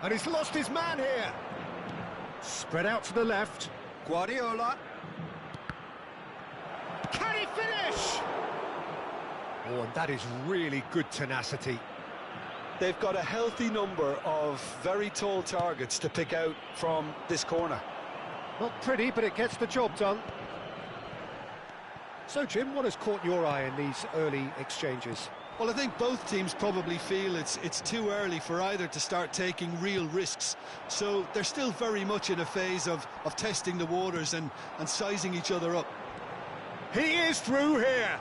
And he's lost his man here. Spread out to the left. Guardiola. Can he finish? Oh, and that is really good tenacity. They've got a healthy number of very tall targets to pick out from this corner. Not pretty, but it gets the job done. So, Jim, what has caught your eye in these early exchanges? Well, I think both teams probably feel it's too early for either to start taking real risks. So they're still very much in a phase of testing the waters and sizing each other up. He is through here.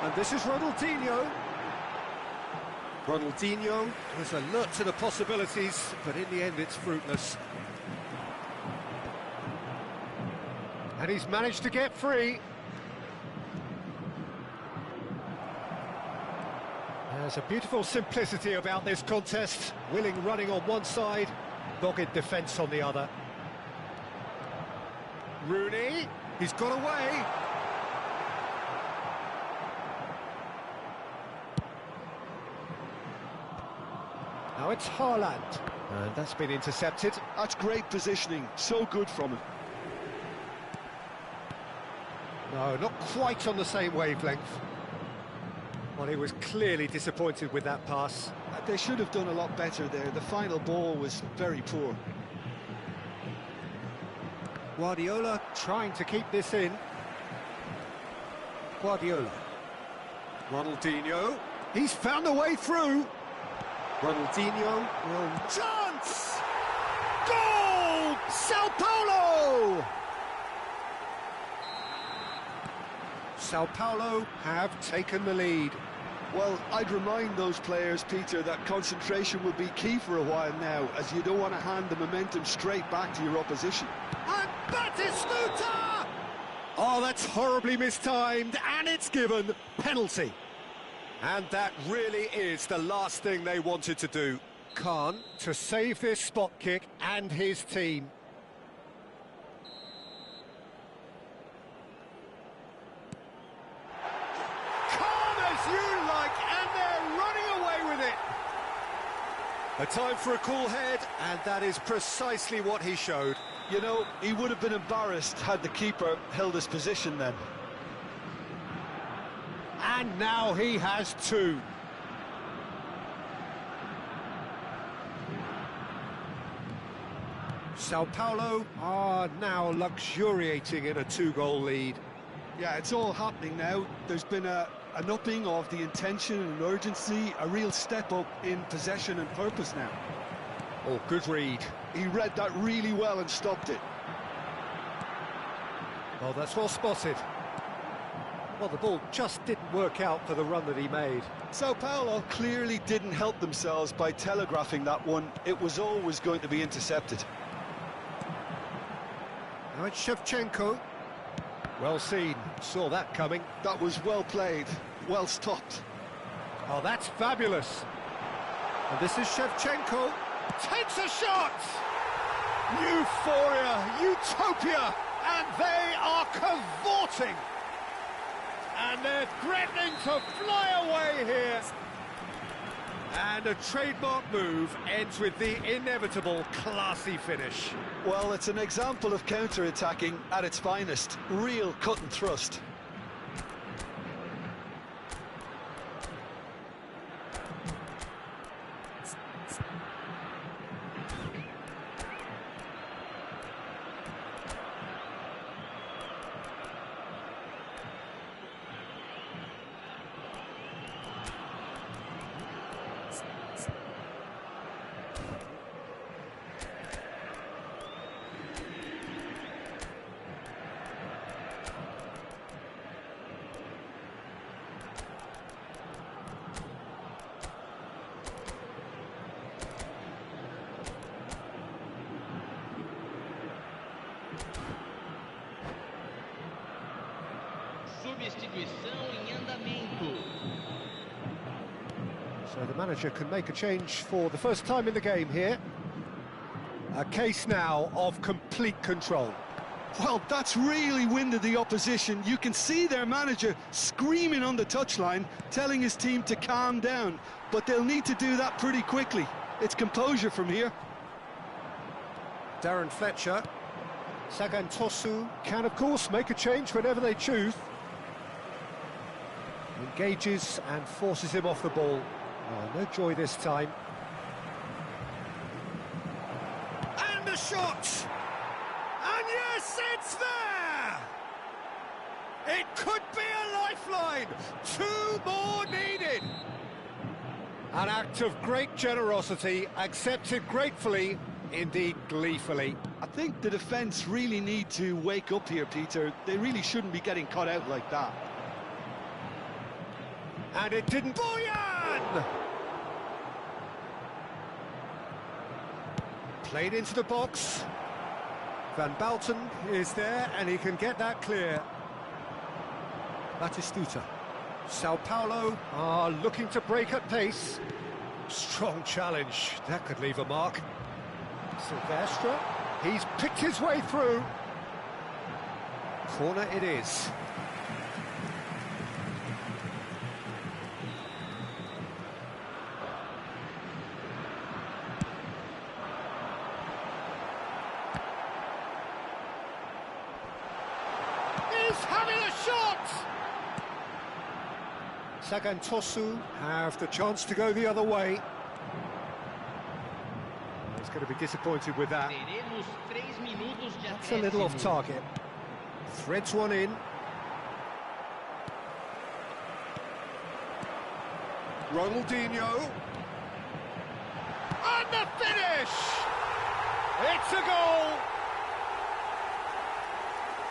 And this is Ronaldinho. Ronaldinho was alert to the possibilities, but in the end it's fruitless. And he's managed to get free. There's a beautiful simplicity about this contest. Willing running on one side, dogged defence on the other. Rooney, he's got away. Now it's Haaland, and that's been intercepted. That's great positioning, so good from him. No, not quite on the same wavelength. Well, he was clearly disappointed with that pass. They should have done a lot better there. The final ball was very poor. Guardiola trying to keep this in. Guardiola. Ronaldinho. He's found a way through. Ronaldinho will... Chance! Goal! Sao Paulo! Sao Paulo have taken the lead. Well, I'd remind those players, Peter, that concentration will be key for a while now, as you don't want to hand the momentum straight back to your opposition. And Batistuta! Oh, that's horribly mistimed, and it's given penalty. And that really is the last thing they wanted to do. Khan to save this spot kick and his team. A time for a cool head, and that is precisely what he showed. You know, he would have been embarrassed had the keeper held his position then. And now he has two. Sao Paulo are now luxuriating in a two-goal lead. Yeah, it's all happening now. There's been an upping of the intention and urgency, a real step up in possession and purpose now. Oh, good read. He read that really well and stopped it. Oh, that's well spotted. Well, the ball just didn't work out for the run that he made. Sao Paulo clearly didn't help themselves by telegraphing that one. It was always going to be intercepted. Now it's Shevchenko. Well seen, saw that coming. That was well played, well stopped. Oh, that's fabulous. And this is Shevchenko. Takes a shot! Euphoria, utopia, and they are cavorting. And they're threatening to fly away here. And a trademark move ends with the inevitable classy finish. Well, it's an example of counter-attacking at its finest. Real cut and thrust. Substituição em andamento. So the manager can make a change for the first time in the game here. A case now of complete control. Well, that's really winded the opposition. You can see their manager screaming on the touchline, telling his team to calm down. But they'll need to do that pretty quickly. It's composure from here. Darren Fletcher. Sagan Tosu can, of course, make a change whenever they choose. Engages and forces him off the ball. Oh, no joy this time. And the shot! And yes, it's there! It could be a lifeline! 2 more needed! An act of great generosity, accepted gratefully, indeed gleefully. I think the defence really need to wake up here, Peter. They really shouldn't be getting caught out like that. And it didn't... Boyan! Played into the box. Van Balten is there, and he can get that clear. Batistuta. Sao Paulo are looking to break at pace. Strong challenge. That could leave a mark. Silvestre. He's picked his way through. Corner it is. He's having a shot! Sagan Tosu have the chance to go the other way. He's going to be disappointed with that. That's a little off target. Threads one in. Ronaldinho. And the finish! It's a goal!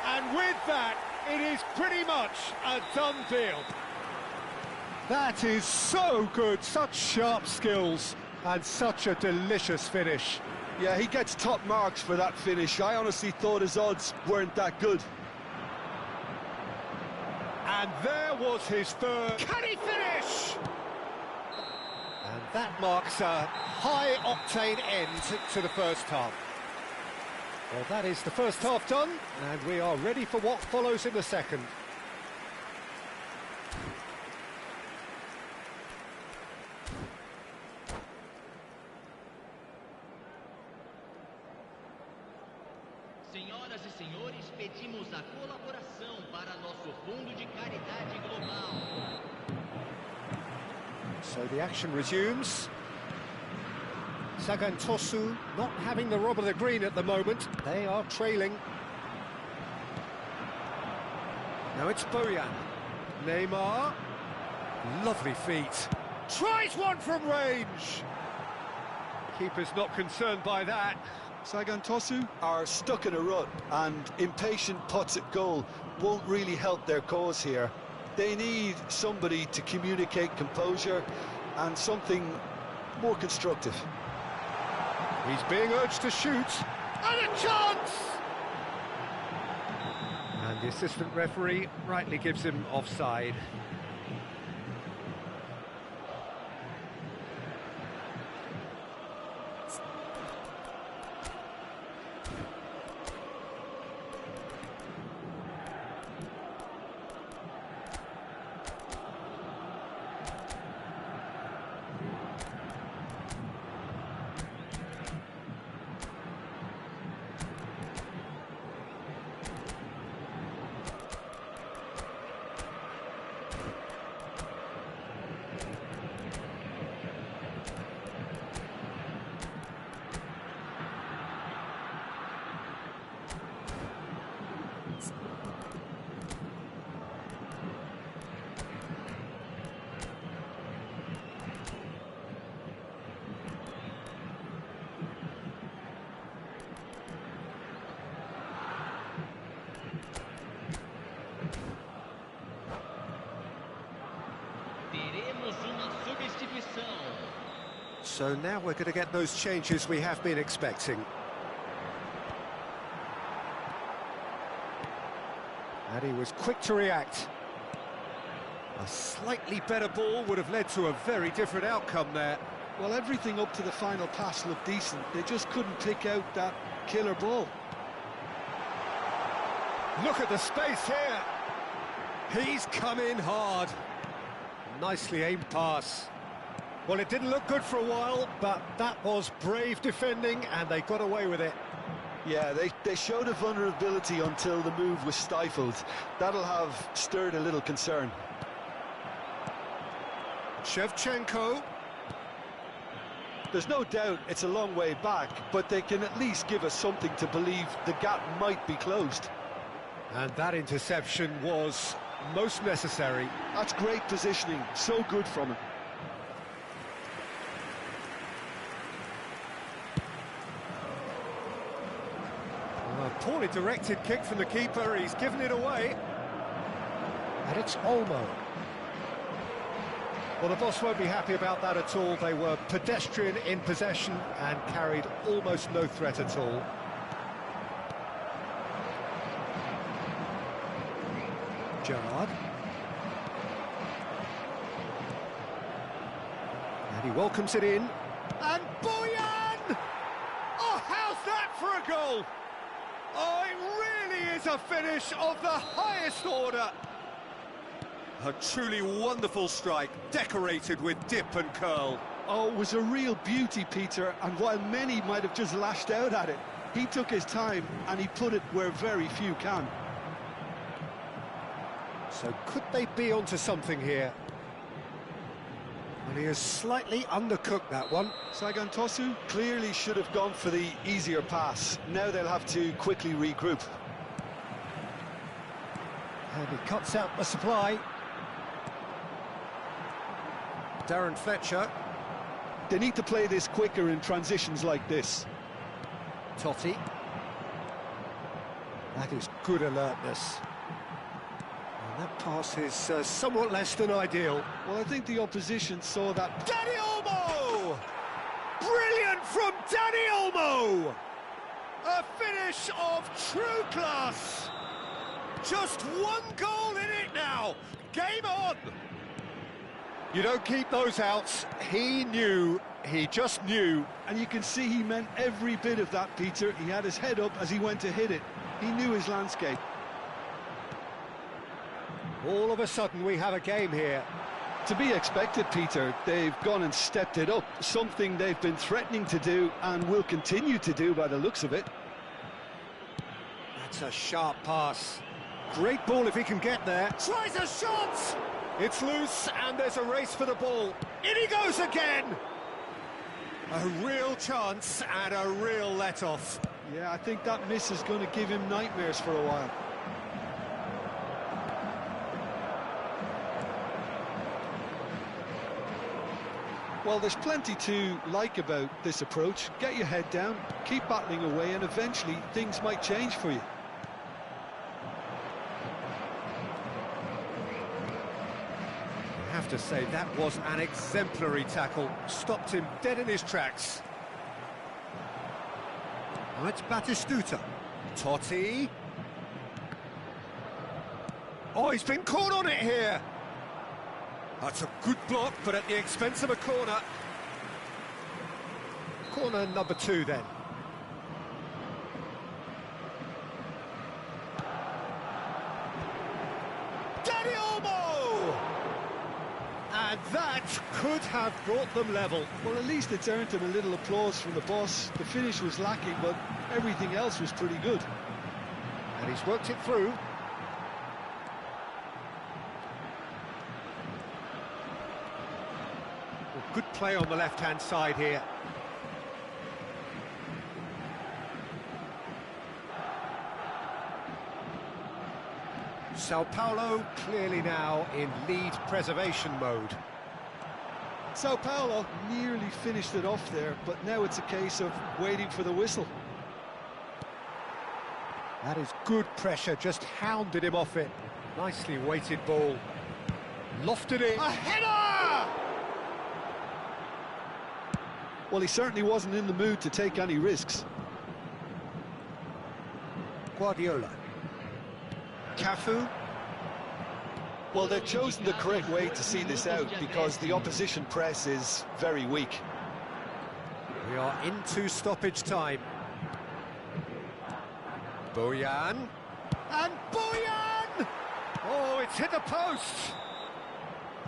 And with that, it is pretty much a done deal. That is so good, such sharp skills, and such a delicious finish. Yeah, he gets top marks for that finish. I honestly thought his odds weren't that good. And there was his third. Can he finish? And that marks a high-octane end to the first half. Well, that is the first half done, and we are ready for what follows in the second. Senhoras e senhores, pedimos a colaboração para nosso fundo de caridade global. So the action resumes. Sagan Tosu not having the rob of the green at the moment. They are trailing. Now it's Boyan. Neymar. Lovely feet. Tries one from range. Keeper's not concerned by that. Sagan Tosu are stuck in a rut, and impatient putts at goal won't really help their cause here. They need somebody to communicate composure and something more constructive. He's being urged to shoot. And a chance! And the assistant referee rightly gives him offside. So now we're going to get those changes we have been expecting. And he was quick to react. A slightly better ball would have led to a very different outcome there. Well, everything up to the final pass looked decent. They just couldn't pick out that killer ball. Look at the space here. He's come in hard. Nicely aimed pass. Well, it didn't look good for a while, but that was brave defending, and they got away with it. Yeah, they showed a vulnerability until the move was stifled. That'll have stirred a little concern. Shevchenko. There's no doubt it's a long way back, but they can at least give us something to believe the gap might be closed. And that interception was most necessary. That's great positioning, so good from him. A poorly directed kick from the keeper, he's given it away. And it's Olmo. Well, the boss won't be happy about that at all. They were pedestrian in possession and carried almost no threat at all. Gerrard. And he welcomes it in. And Boyan! Oh, how's that for a goal? Oh, it really is a finish of the highest order. A truly wonderful strike, decorated with dip and curl. Oh, it was a real beauty, Peter, and while many might have just lashed out at it, he took his time and he put it where very few can. So could they be onto something here? Well, he has slightly undercooked that one. Sagan Tosu clearly should have gone for the easier pass. Now they'll have to quickly regroup. And he cuts out the supply. Darren Fletcher. They need to play this quicker in transitions like this. Totti. That is good alertness. And that pass is somewhat less than ideal. Well, I think the opposition saw that. Dani Olmo! Brilliant from Dani Olmo! A finish of true class. Just one goal in it now. Game on! You don't keep those outs. He knew, he just knew. And you can see he meant every bit of that, Peter. He had his head up as he went to hit it. He knew his landscape. All of a sudden we have a game here. To be expected, Peter. They've gone and stepped it up. Something they've been threatening to do and will continue to do by the looks of it. That's a sharp pass. Great ball if he can get there. Tries a shot! It's loose and there's a race for the ball. In he goes again! A real chance and a real let-off. Yeah, I think that miss is going to give him nightmares for a while. Well, there's plenty to like about this approach. Get your head down, keep battling away, and eventually things might change for you. I have to say, that was an exemplary tackle. Stopped him dead in his tracks. Now it's Batistuta. Totti. Oh, he's been caught on it here. That's a good block, but at the expense of a corner. Corner number 2, then. Dani Olmo! And that could have brought them level. Well, at least it's earned him a little applause from the boss. The finish was lacking, but everything else was pretty good. And he's worked it through. Good play on the left-hand side here. Sao Paulo clearly now in lead preservation mode. Sao Paulo nearly finished it off there, but now it's a case of waiting for the whistle. That is good pressure, just hounded him off it. Nicely weighted ball. Lofted it. A header! Well, he certainly wasn't in the mood to take any risks. Guardiola. Cafu. Well, they've chosen the correct way to see this out because the opposition press is very weak. We are into stoppage time. Boyan. And Boyan! Oh, it's hit the post.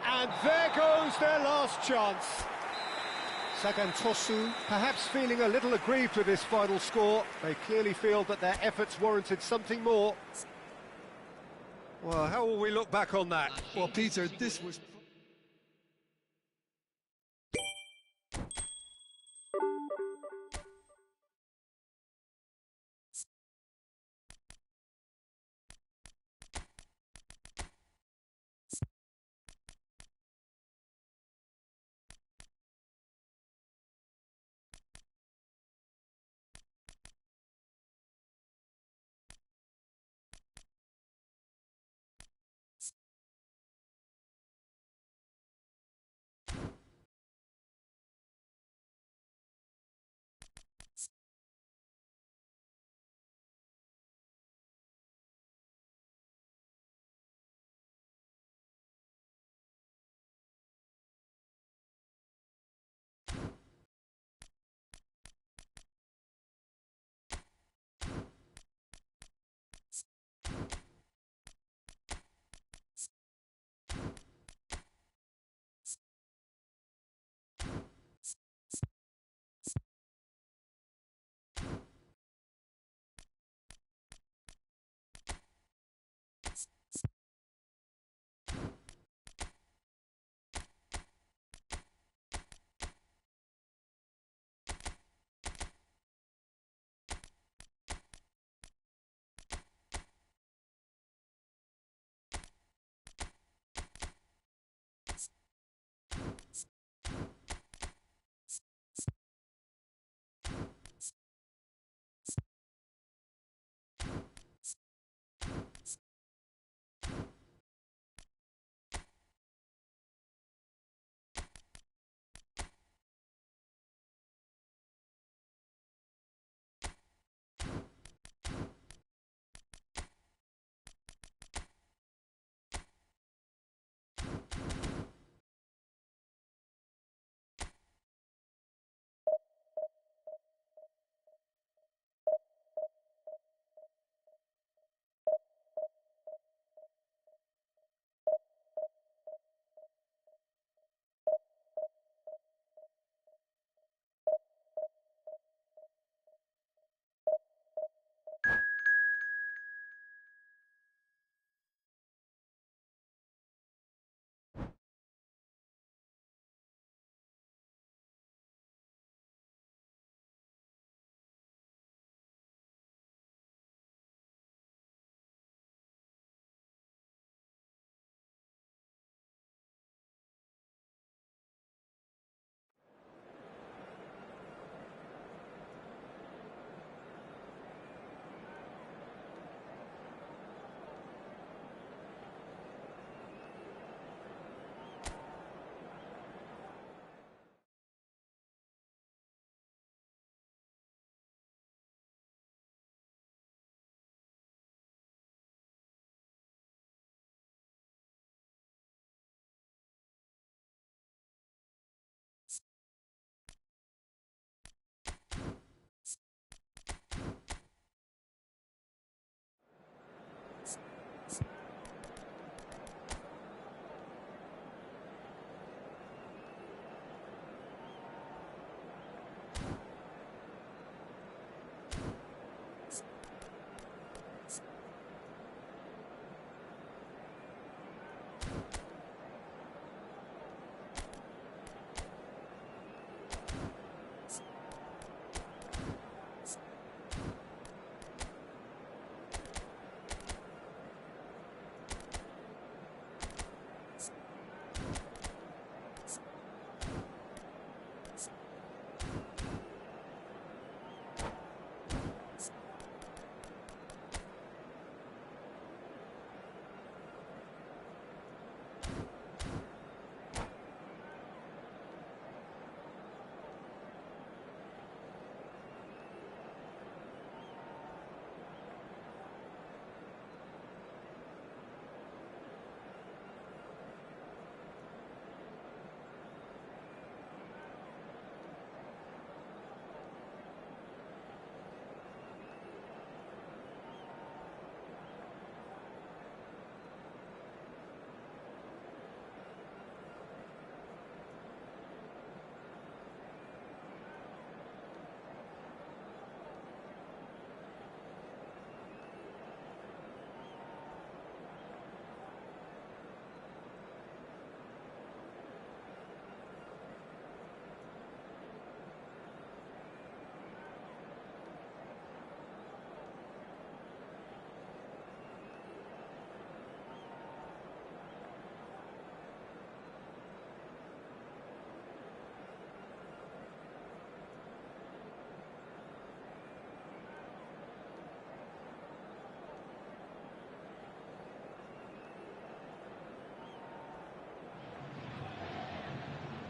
And there goes their last chance. Sagantosu perhaps feeling a little aggrieved with this final score. They clearly feel that their efforts warranted something more. Well, how will we look back on that? Well, Peter, this was...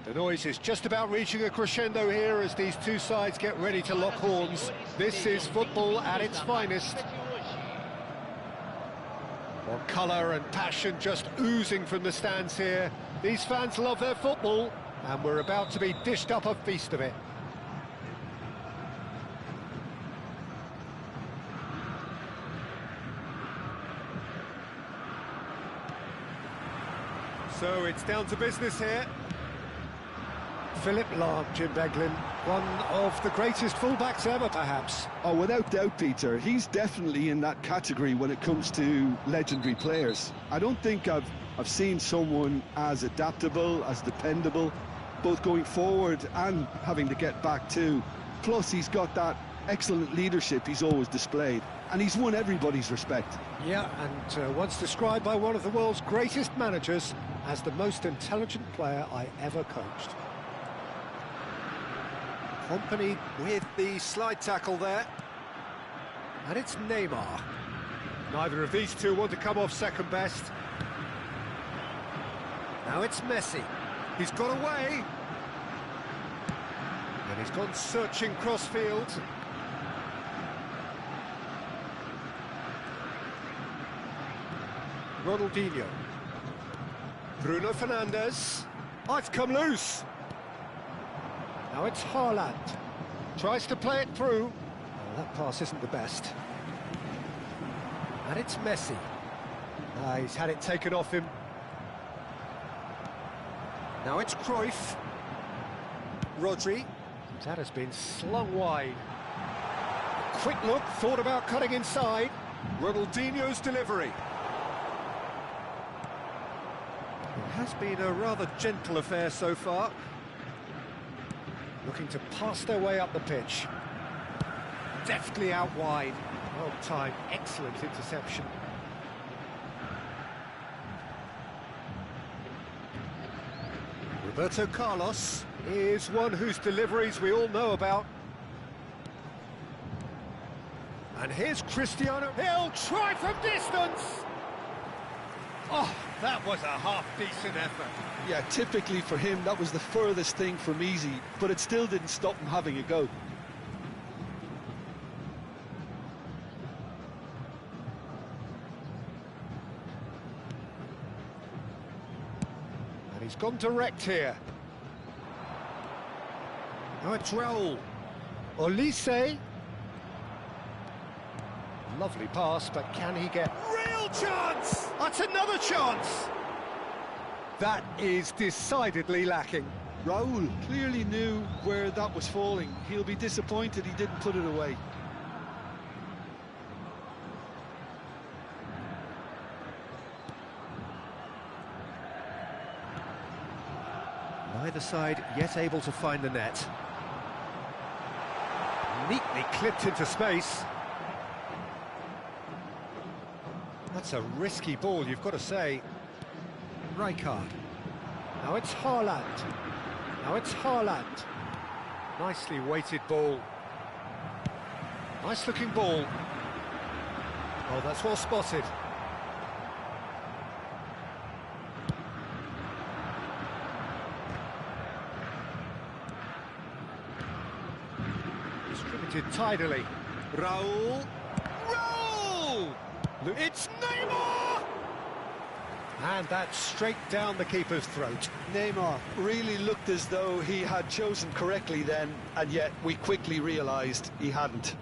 The noise is just about reaching a crescendo here as these two sides get ready to lock horns. This is football at its finest. Well, colour and passion just oozing from the stands here. These fans love their football, and we're about to be dished up a feast of it. So it's down to business here. Philip Lahm, Jim Beglin, one of the greatest fullbacks ever, perhaps. Oh, without doubt, Peter. He's definitely in that category when it comes to legendary players. I don't think I've seen someone as adaptable, as dependable, both going forward and having to get back too. Plus, he's got that excellent leadership he's always displayed, and he's won everybody's respect. Yeah, and once described by one of the world's greatest managers as the most intelligent player I ever coached. Company with the slide tackle there. And it's Neymar. Neither of these two want to come off second best. Now it's Messi. He's got away. And he's gone searching cross-field. Ronaldinho. Bruno Fernandes. Oh, it's come loose. Now it's Haaland. Tries to play it through. Oh, that pass isn't the best. And it's Messi. He's had it taken off him. Now it's Cruyff. Rodri. That has been slung wide. Quick look, thought about cutting inside. Ronaldinho's delivery. It has been a rather gentle affair so far. Looking to pass their way up the pitch. Deftly out wide. Well timed, excellent interception. Roberto Carlos is one whose deliveries we all know about. And here's Cristiano. He'll try from distance! Oh, that was a half-decent effort. Yeah, typically for him, that was the furthest thing from easy, but it still didn't stop him having a go. And he's gone direct here. Now it's Raul. Olise. Lovely pass, but can he get... Real chance! That's another chance! That is decidedly lacking. Raul clearly knew where that was falling. He'll be disappointed he didn't put it away. Neither side yet able to find the net. Neatly clipped into space. That's a risky ball, you've got to say. Rijkaard. Now it's Haaland. Now it's Haaland. Nicely weighted ball. Nice looking ball. Oh, that's well spotted. Distributed tidily. Raul. Raul! It's Neymar! And that's straight down the keeper's throat. Neymar really looked as though he had chosen correctly then, and yet we quickly realised he hadn't.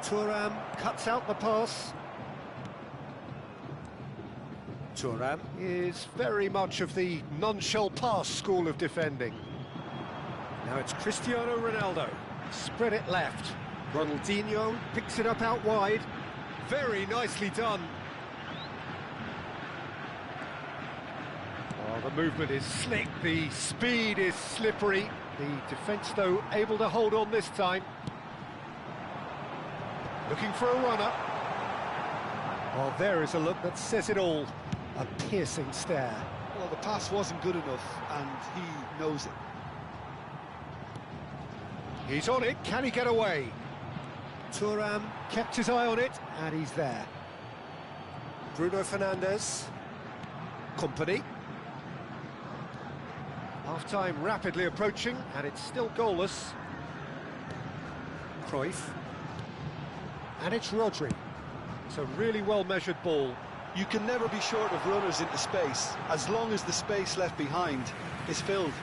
Thuram cuts out the pass. Thuram is very much of the non-shell pass school of defending. Now it's Cristiano Ronaldo. Spread it left. Ronaldinho picks it up out wide. Very nicely done. Oh, the movement is slick, the speed is slippery. The defence, though, able to hold on this time. Looking for a runner. Oh, there is a look that says it all. A piercing stare. Well, the pass wasn't good enough, and he knows it. He's on it, can he get away? Thuram kept his eye on it, and he's there. Bruno Fernandes. Company. Half-time rapidly approaching, and it's still goalless. Cruyff. And it's Rodri. It's a really well-measured ball. You can never be short of runners into space, as long as the space left behind is filled.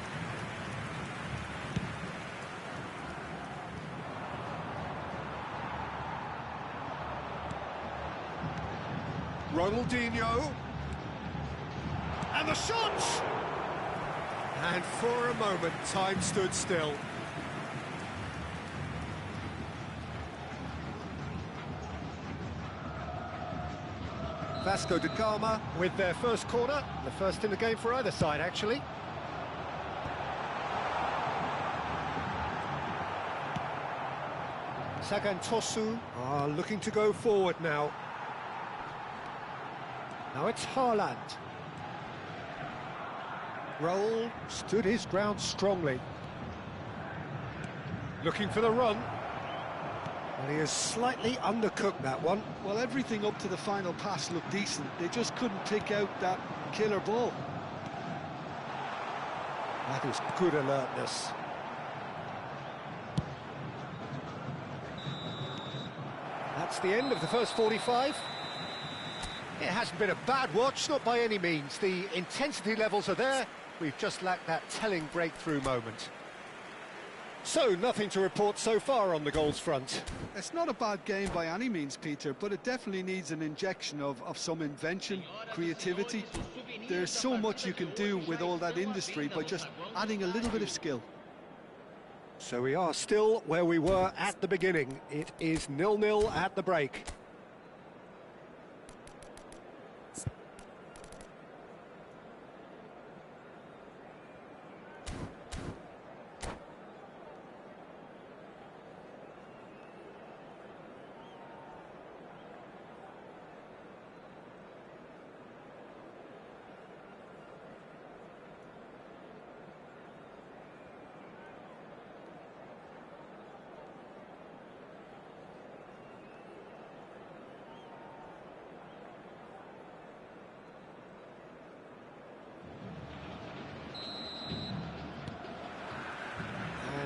Ronaldinho. And the shot! And for a moment, time stood still. Vasco da Gama with their first corner, the first in the game for either side, actually. Sagan Tosu are looking to go forward now. Now it's Haaland. Raul stood his ground strongly. Looking for the run. Well, he has slightly undercooked that one. Well, everything up to the final pass looked decent. They just couldn't pick out that killer ball. That is good alertness. That's the end of the first 45. It hasn't been a bad watch, not by any means. The intensity levels are there. We've just lacked that telling breakthrough moment. So, nothing to report so far on the goals front. It's not a bad game by any means, Peter, but it definitely needs an injection of some invention, creativity. There's so much you can do with all that industry by just adding a little bit of skill. So we are still where we were at the beginning. It is 0-0 at the break.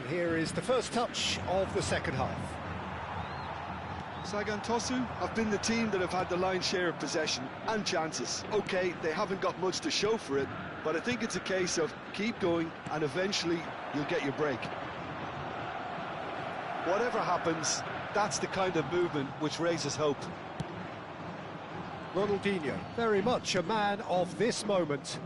Here is the first touch of the second half. Sagan Tosu have been the team that have had the lion's share of possession and chances. OK, they haven't got much to show for it, but I think it's a case of keep going and eventually you'll get your break. Whatever happens, that's the kind of movement which raises hope. Ronaldinho, very much a man of this moment.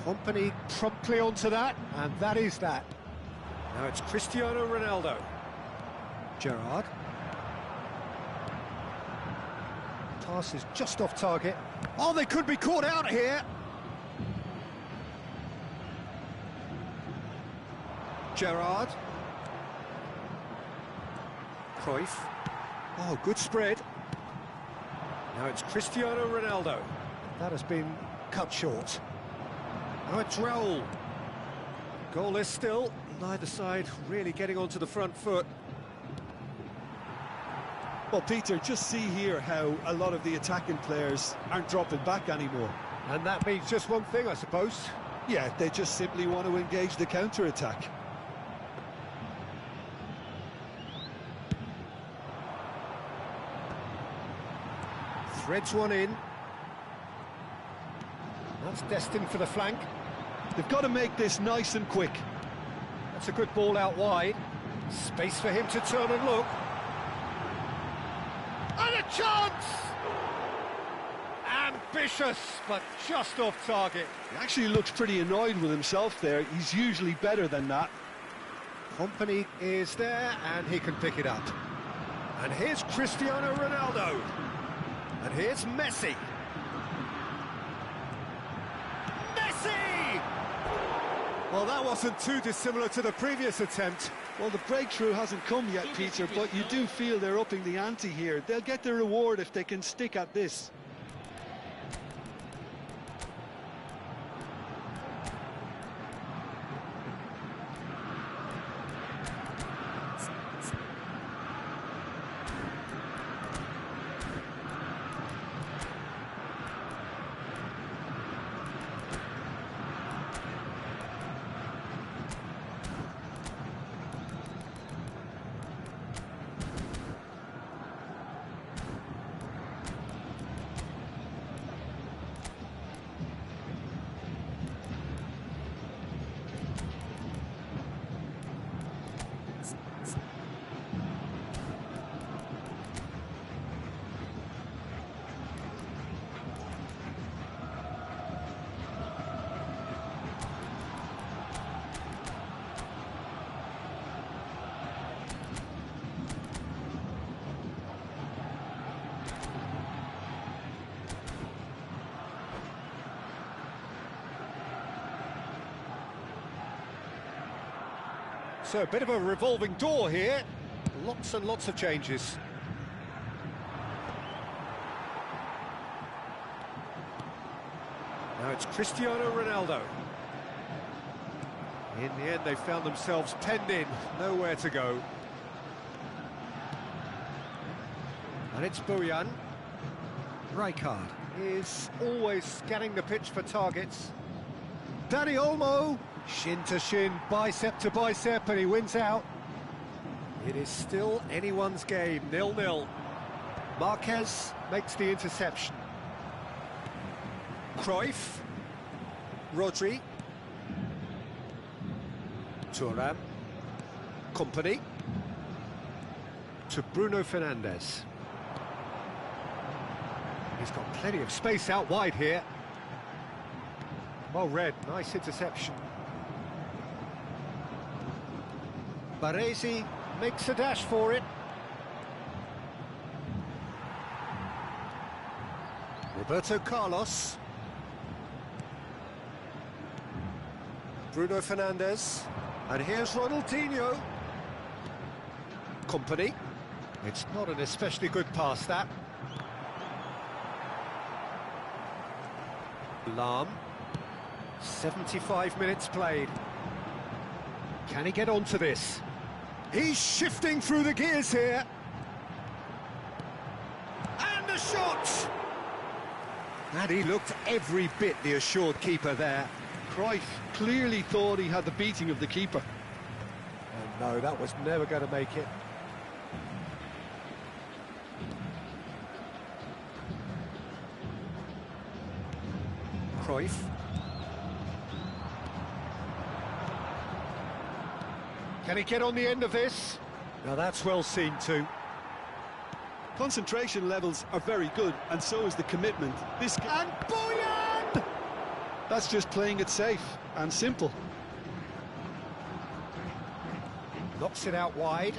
Company promptly onto that, and that is that. Now it's Cristiano Ronaldo. Gerrard. Pass is just off target. Oh, they could be caught out here. Gerrard. Cruyff. Oh, good spread. Now it's Cristiano Ronaldo. That has been cut short. Now it's Raul. Goalless still, neither side really getting onto the front foot. Well, Peter, just see here how a lot of the attacking players aren't dropping back anymore. And that means just one thing, I suppose. Yeah, they just simply want to engage the counter-attack. Threads one in. That's destined for the flank. They've got to make this nice and quick. That's a good ball out wide. Space for him to turn and look. And a chance! Ambitious, but just off target. He actually looks pretty annoyed with himself there. He's usually better than that. Company is there, and he can pick it up. And here's Cristiano Ronaldo. And here's Messi. Well, that wasn't too dissimilar to the previous attempt. Well, the breakthrough hasn't come yet, Peter, but you do feel they're upping the ante here. They'll get their reward if they can stick at this. So a bit of a revolving door here. Lots and lots of changes. Now it's Cristiano Ronaldo. In the end, they found themselves penned in, nowhere to go. And it's Bojan. Rijkaard is always scanning the pitch for targets. Dani Olmo, shin to shin, bicep to bicep, and he wins out. It is still anyone's game, 0-0. Marquez makes the interception. Cruyff, Rodri, Thuram, Kompany, to Bruno Fernandes. He's got plenty of space out wide here. Well read, nice interception. Baresi makes a dash for it. Roberto Carlos. Bruno Fernandes. And here's Ronaldinho. Kompany. It's not an especially good pass, that. Lahm. 75 minutes played. Can he get onto this? He's shifting through the gears here. And the shot! And he looked every bit the assured keeper there. Cruyff clearly thought he had the beating of the keeper. And no, that was never going to make it. Cruyff. Can he get on the end of this? Now that's well seen too. Concentration levels are very good, and so is the commitment. And Bojan! That's just playing it safe and simple. Knocks it out wide.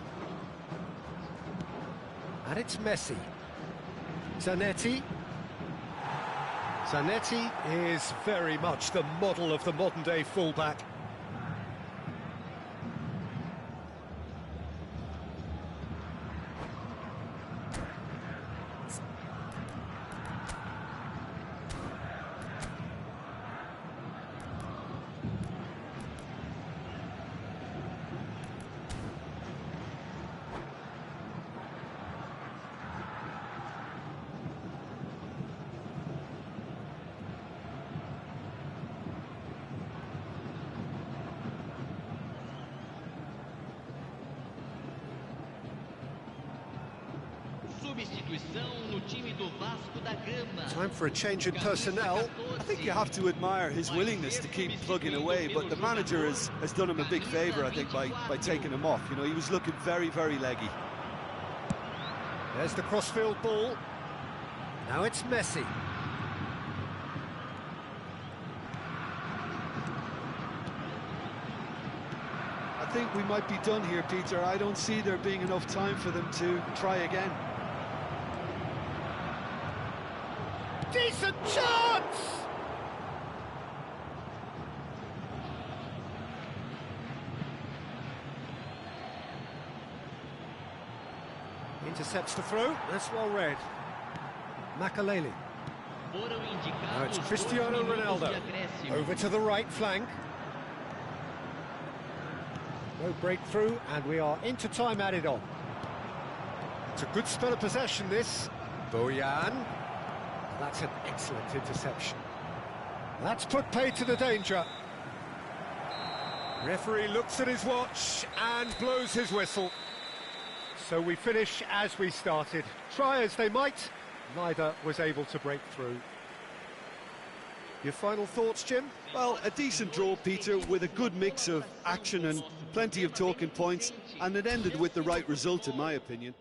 And it's Messi. Zanetti. Zanetti is very much the model of the modern-day fullback. Time for a change in personnel. I think you have to admire his willingness to keep plugging away, but the manager has done him a big favour, I think, by taking him off. You know, he was looking very, very leggy. There's the crossfield ball. Now it's Messi. I think we might be done here, Peter. I don't see there being enough time for them to try again. Decent chance! Intercepts the throw, that's well read. Makaleli. Now it's Cristiano Ronaldo. Over to the right flank. No breakthrough, and we are into time added on. It's a good spell of possession, this. Bojan. That's an excellent interception. That's put paid to the danger. Referee looks at his watch and blows his whistle. So we finish as we started. Try as they might, neither was able to break through. Your final thoughts, Jim? Well, a decent draw, Peter, with a good mix of action and plenty of talking points, and it ended with the right result, in my opinion.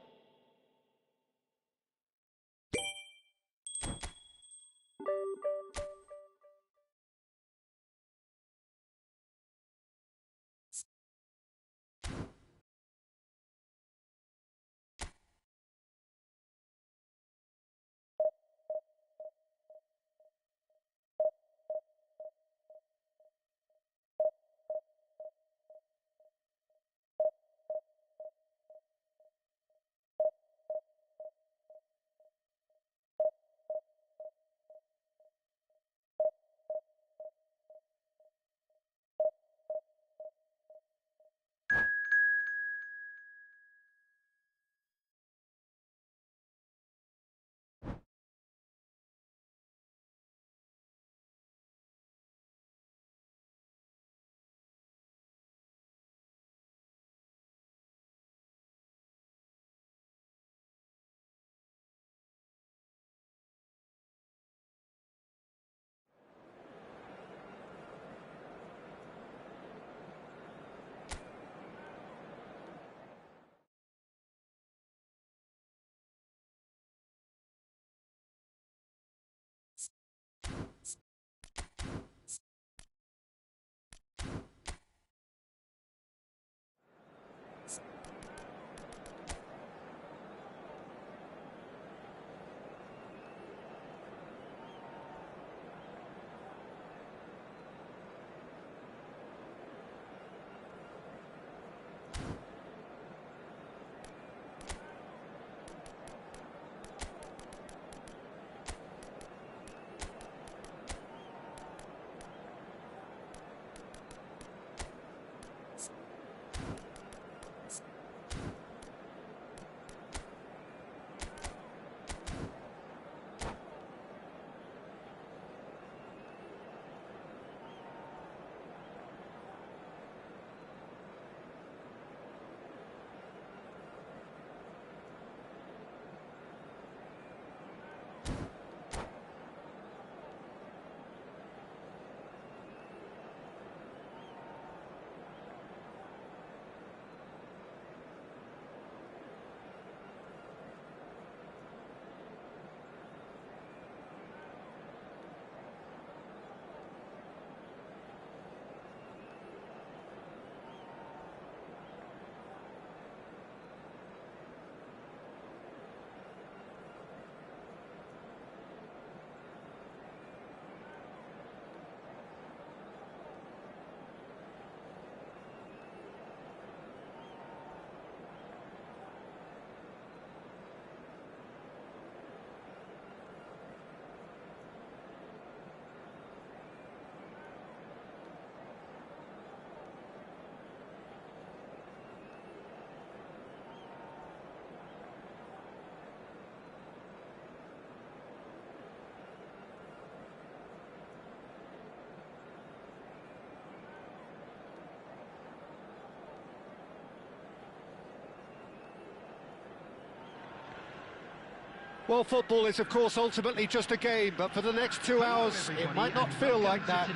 Well, football is, of course, ultimately just a game, but for the next 2 hours, it might not feel like that.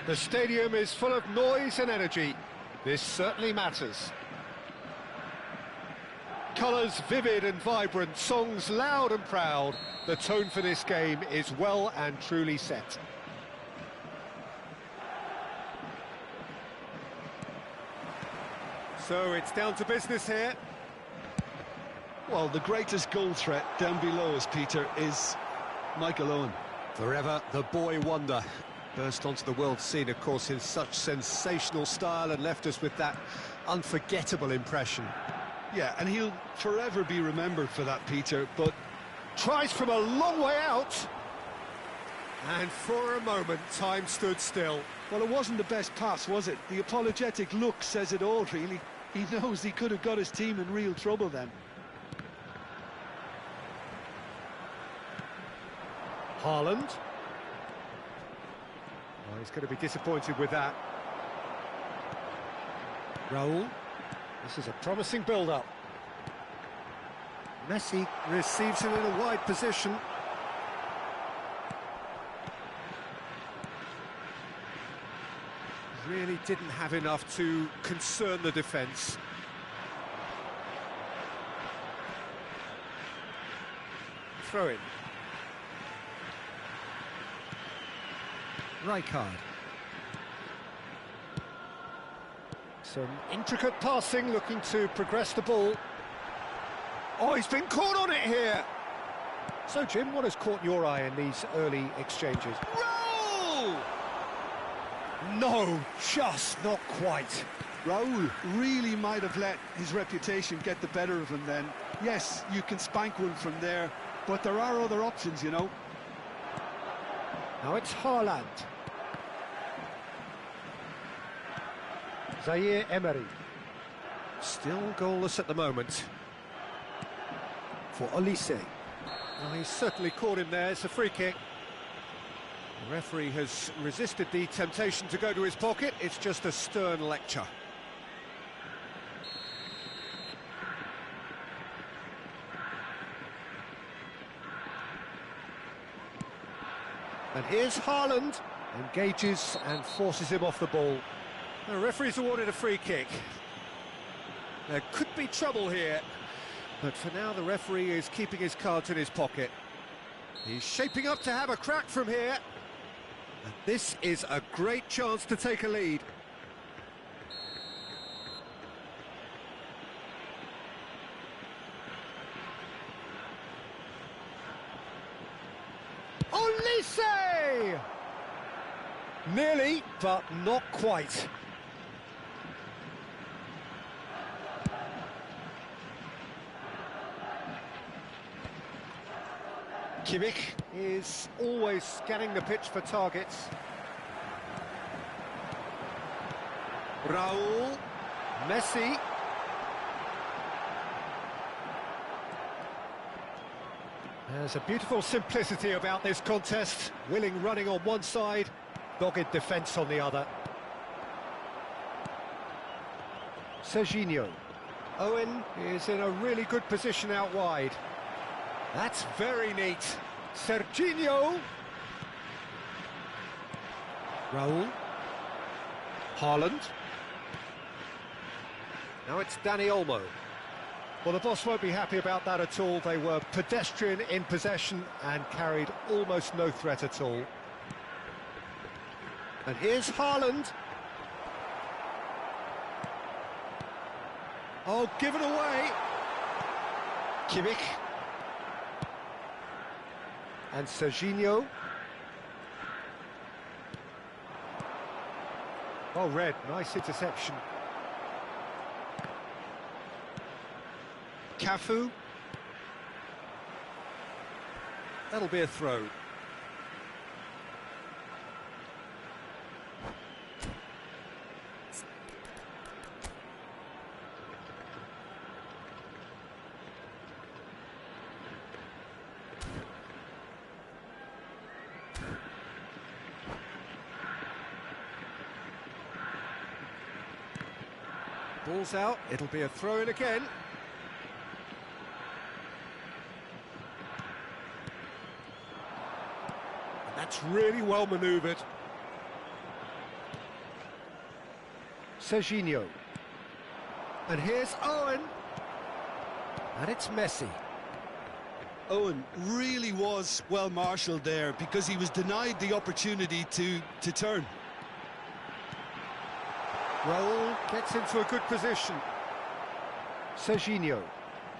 The stadium is full of noise and energy. This certainly matters. Colours vivid and vibrant, songs loud and proud. The tone for this game is well and truly set. So it's down to business here. Well, the greatest goal threat down below us, Peter, is Michael Owen. Forever the boy wonder. Burst onto the world scene, of course, in such sensational style and left us with that unforgettable impression. Yeah, and he'll forever be remembered for that, Peter, but... Tries from a long way out. And for a moment, time stood still. Well, it wasn't the best pass, was it? The apologetic look says it all, really. He knows he could have got his team in real trouble then. Haaland. Oh, he's going to be disappointed with that. Raul. This is a promising build-up. Messi receives him in a wide position. Really didn't have enough to concern the defence. Throw in. Rijkaard. Some intricate passing, looking to progress the ball. Oh, he's been caught on it here. So, Jim, what has caught your eye in these early exchanges? Raul! No, just not quite. Raul really might have let his reputation get the better of him then. Yes, you can spank one from there, but there are other options, you know. Now it's Haaland. Zaire Emery. Still goalless at the moment. For Olise. Well, he's certainly caught him there. It's a free kick. The referee has resisted the temptation to go to his pocket. It's just a stern lecture. And here's Haaland. Engages and forces him off the ball. The referee's awarded a free kick. There could be trouble here. But for now, the referee is keeping his cards in his pocket. He's shaping up to have a crack from here. And this is a great chance to take a lead. Olise! Nearly, but not quite. Kimmich is always scanning the pitch for targets. Raul, Messi. There's a beautiful simplicity about this contest. Willing running on one side, dogged defence on the other. Serginho. Owen is in a really good position out wide. That's very neat. Serginho. Raul. Haaland. Now it's Dani Olmo. Well, the boss won't be happy about that at all. They were pedestrian in possession and carried almost no threat at all. And here's Haaland. Oh, given away. Kimmich. And Serginho. Oh, red, nice interception. Cafu. That'll be a throw. Ball's out, it'll be a throw-in again. That's really well manoeuvred. Serginho. And here's Owen. And it's Messi. Owen really was well marshalled there because he was denied the opportunity to turn. Raul gets into a good position. Serginho.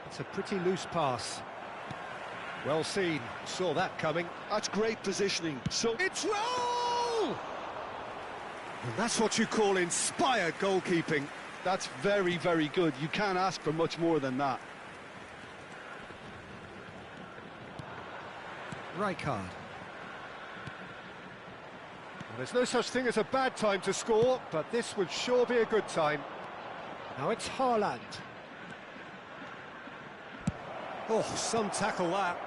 It's a pretty loose pass. Well seen, saw that coming. That's great positioning. So it's Raul! And that's what you call inspired goalkeeping. That's very, very good. You can't ask for much more than that. Rijkaard. Well, there's no such thing as a bad time to score, but this would sure be a good time. Now it's Haaland. Oh, some tackle that.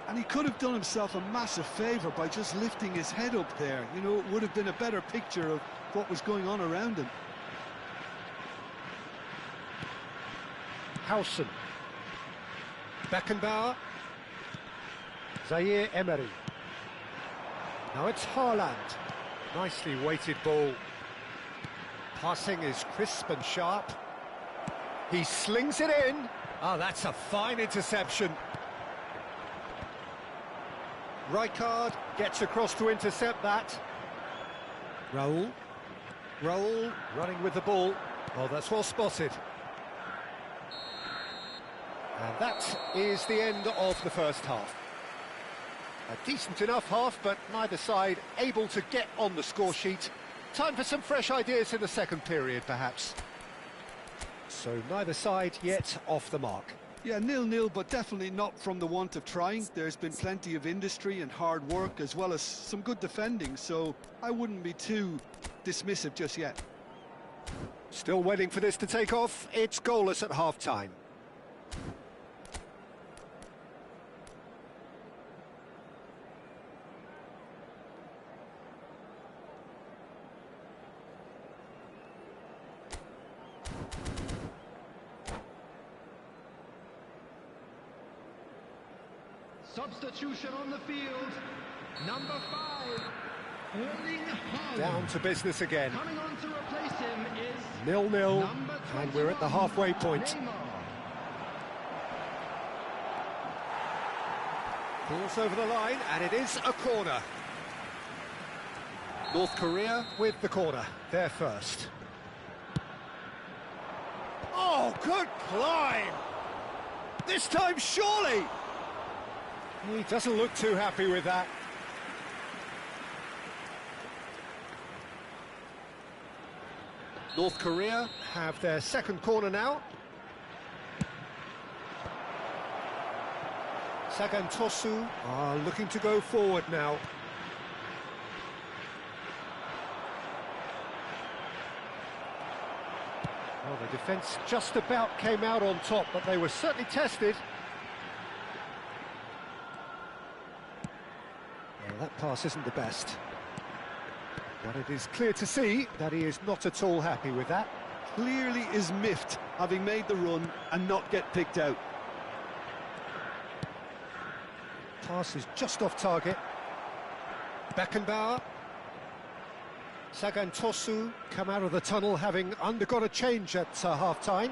And he could have done himself a massive favour by just lifting his head up there. You know, it would have been a better picture of what was going on around him. Howson. Beckenbauer. Zaire Emery. Now it's Haaland. Nicely weighted ball. Passing is crisp and sharp. He slings it in. Oh, that's a fine interception. Rijkaard gets across to intercept that. Raul running with the ball. Oh, that's well spotted. And that is the end of the first half. A decent enough half, but neither side able to get on the score sheet. Time for some fresh ideas in the second period, perhaps. So neither side yet off the mark. Yeah, 0-0, but definitely not from the want of trying. There's been plenty of industry and hard work, as well as some good defending, so I wouldn't be too dismissive just yet. Still waiting for this to take off. It's goalless at half-time. Substitution on the field. Number 5, Erling Haaland. Down to business again. Coming on to replace him is 0-0, and we're at the halfway point. Neymar. Balls over the line, and it is a corner. North Korea with the corner. They're first. Oh, good climb! This time, surely! He doesn't look too happy with that. North Korea have their second corner now. Sagan Tosu are looking to go forward now. Well, the defence just about came out on top, but they were certainly tested. Well, that pass isn't the best. But it is clear to see that he is not at all happy with that. Clearly is miffed, having made the run and not get picked out. Pass is just off target. Beckenbauer. Sagan Tosu come out of the tunnel having undergone a change at half-time.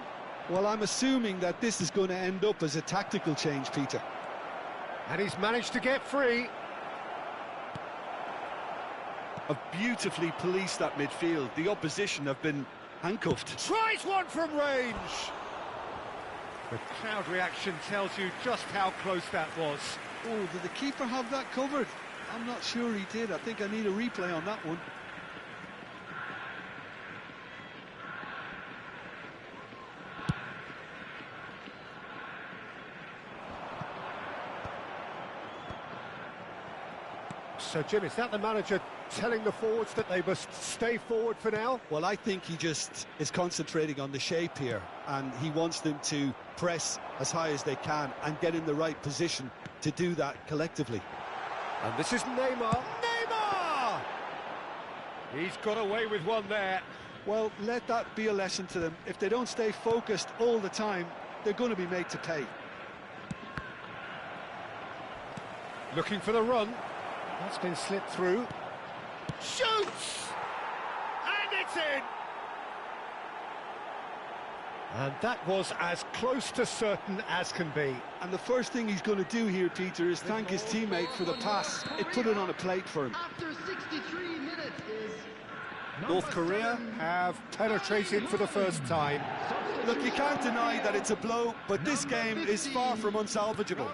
Well, I'm assuming that this is going to end up as a tactical change, Peter. And he's managed to get free. Have beautifully policed that midfield. The opposition have been handcuffed. Tries one from range. The crowd reaction tells you just how close that was. Oh, did the keeper have that covered? I'm not sure he did. I think I need a replay on that one. So, Jim, is that the manager telling the forwards that they must stay forward for now? Well, I think he just is concentrating on the shape here, and he wants them to press as high as they can and get in the right position to do that collectively. And this is Neymar. Neymar! He's got away with one there. Well, let that be a lesson to them. If they don't stay focused all the time, they're going to be made to pay. Looking for the run. That's been slipped through. Shoots! And it's in! And that was as close to certain as can be. And the first thing he's going to do here, Peter, is thank his teammate for the pass. It put it on a plate for him. After 63 minutes is North Korea have penetrated for the first time. Look, you can't deny that it's a blow, but this game is far from unsalvageable.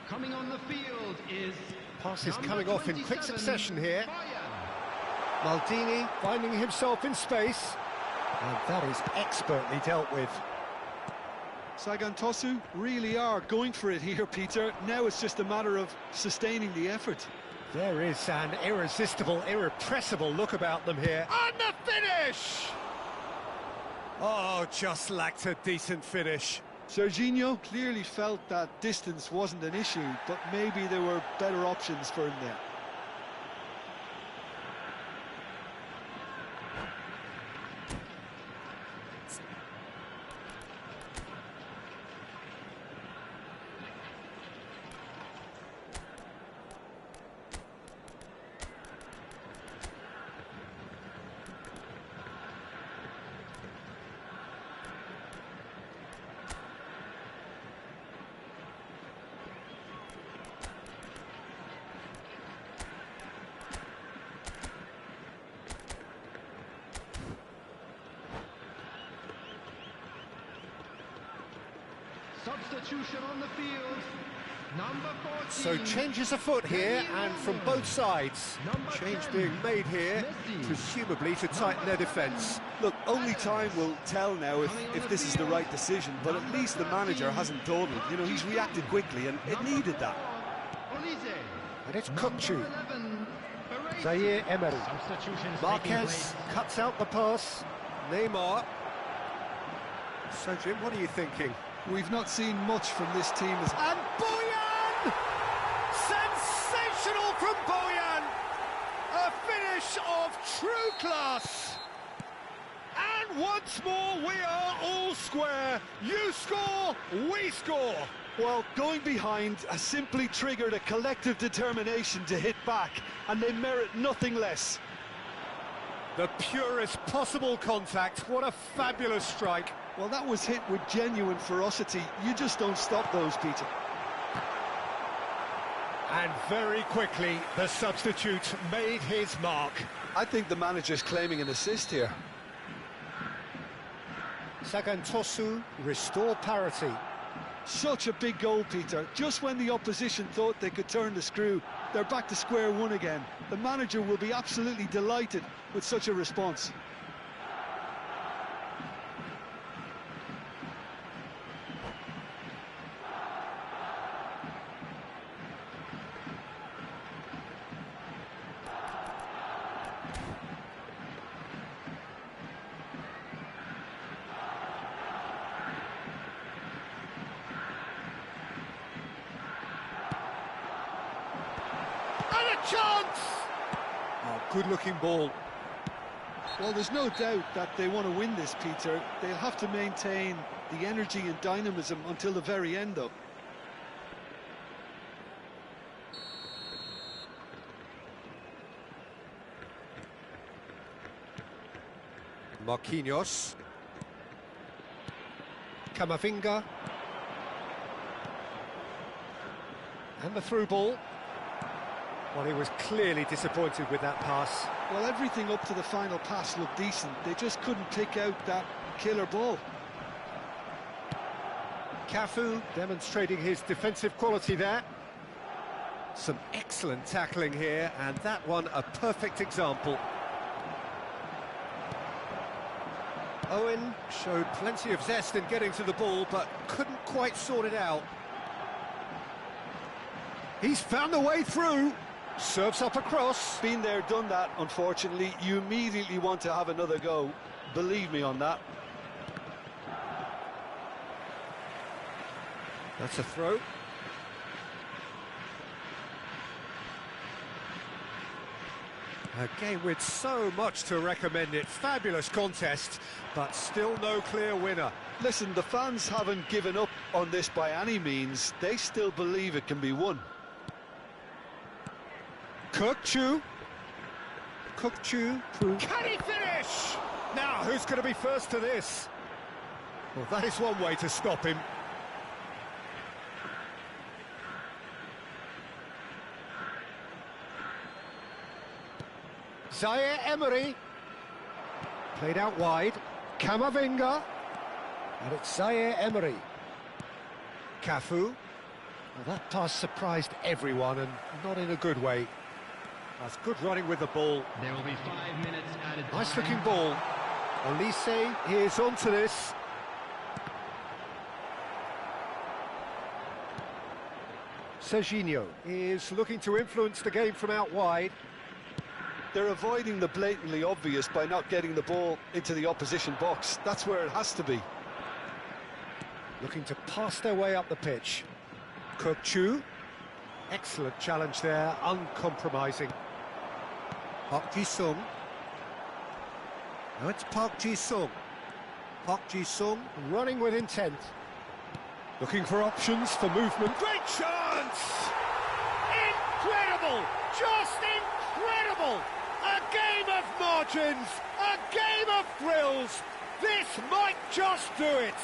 coming on the field is Passes coming off in quick 27, succession here. Bayern. Maldini finding himself in space. And that is expertly dealt with. Sagan Tosu really are going for it here, Peter. Now it's just a matter of sustaining the effort. There is an irresistible, irrepressible look about them here. And the finish! Oh, just lacked a decent finish. Serginho clearly felt that distance wasn't an issue, but maybe there were better options for him there. Substitution on the field. Number 14. So changes afoot here, and from both sides. Change being made here, presumably to tighten their defence. Look, only time will tell now if this is the right decision, but at least the manager hasn't dawdled. You know, he's reacted quickly, and it needed that. And it's Kukcu. Zaire Emery. Marquez cuts out the pass. Neymar. So, Jim, what are you thinking? We've not seen much from this team. And Boyan! Sensational from Boyan! A finish of true class! And once more, we are all square. You score, we score. Well, going behind has simply triggered a collective determination to hit back, and they merit nothing less. The purest possible contact. What a fabulous strike. Well, that was hit with genuine ferocity. You just don't stop those, Peter. And very quickly, the substitute made his mark. I think the manager's claiming an assist here. Sagan Tosu restore parity. Such a big goal, Peter. Just when the opposition thought they could turn the screw, they're back to square one again. The manager will be absolutely delighted with such a response. And a chance! Oh, good-looking ball. Well, there's no doubt that they want to win this, Peter. They'll have to maintain the energy and dynamism until the very end, though. Marquinhos. Camavinga. And the through ball. Well, he was clearly disappointed with that pass. Well, everything up to the final pass looked decent. They just couldn't pick out that killer ball. Cafu demonstrating his defensive quality there. Some excellent tackling here, and that one a perfect example. Owen showed plenty of zest in getting to the ball, but couldn't quite sort it out. He's found the way through. Serves up across. Been there, done that, unfortunately. You immediately want to have another go. Believe me on that. That's a throw. A game with so much to recommend it. Fabulous contest, but still no clear winner. Listen, the fans haven't given up on this by any means. They still believe it can be won. Cook-Chu. Cook-Chu. Can he finish? Now, who's going to be first to this? Well, that is one way to stop him. Zaire Emery. Played out wide. Camavinga. And it's Zaire Emery. Cafu. Well, that pass surprised everyone, and not in a good way. That's good running with the ball. There will be 5 minutes added time. Nice looking ball. Olise is onto this. Serginho is looking to influence the game from out wide. They're avoiding the blatantly obvious by not getting the ball into the opposition box. That's where it has to be. Looking to pass their way up the pitch. Cook-Chu. Excellent challenge there, uncompromising. Park Ji-sung. Now it's Park Ji-sung. Park Ji-sung running with intent. Looking for options for movement. Great chance! Incredible! Just incredible! A game of margins! A game of thrills! This might just do it!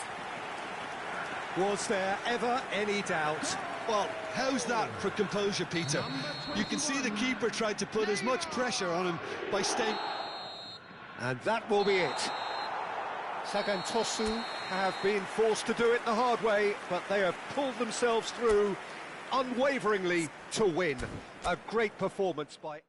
Was there ever any doubt? Well, how's that for composure, Peter? You can see the keeper tried to put as much pressure on him by staying... And that will be it. Sagan Tosu have been forced to do it the hard way, but they have pulled themselves through unwaveringly to win. A great performance by...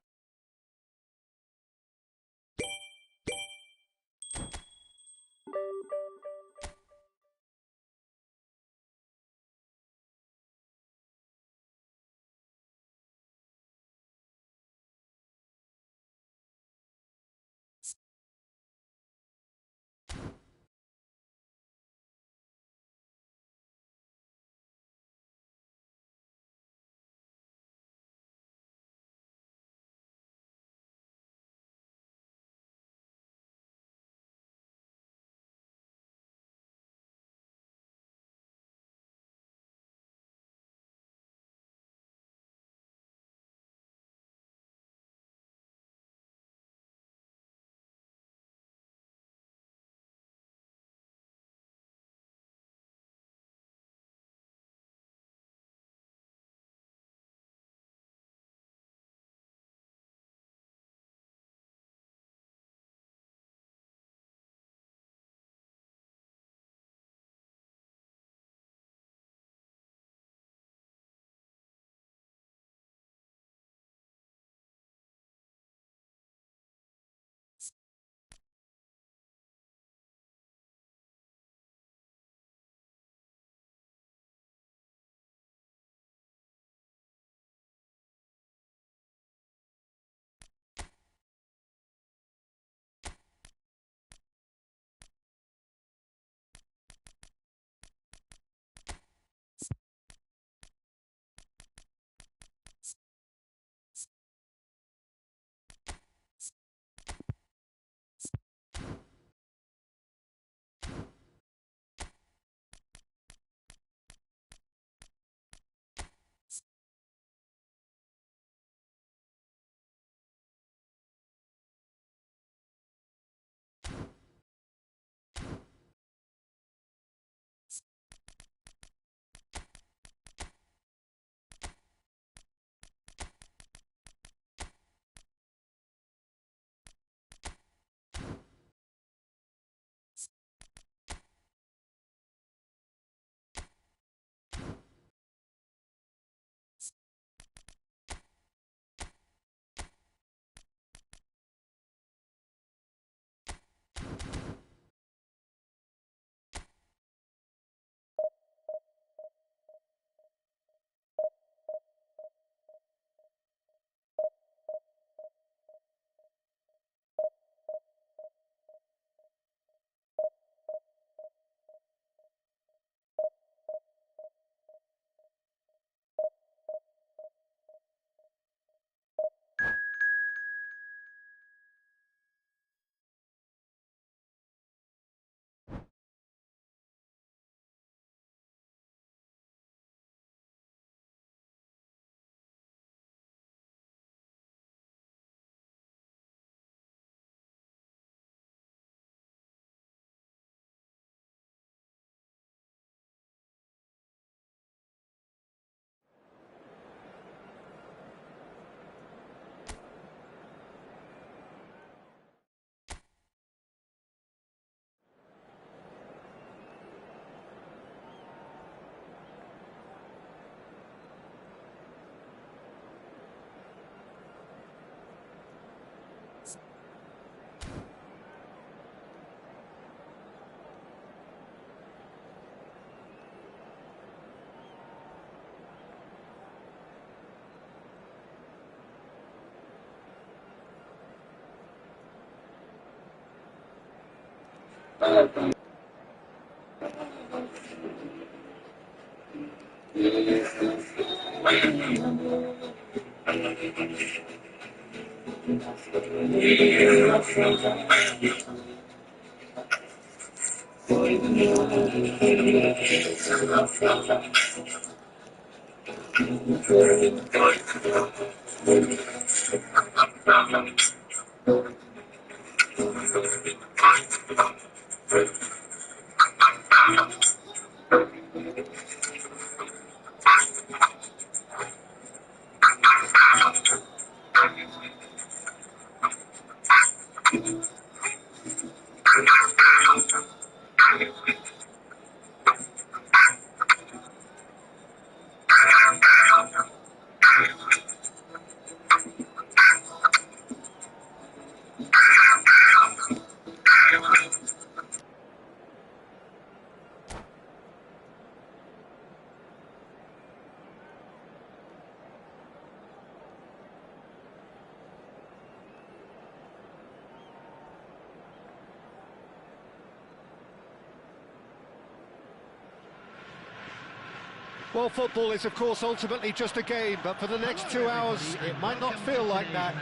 Well, football is, of course, ultimately just a game, but for the next 2 hours, it might not feel like that.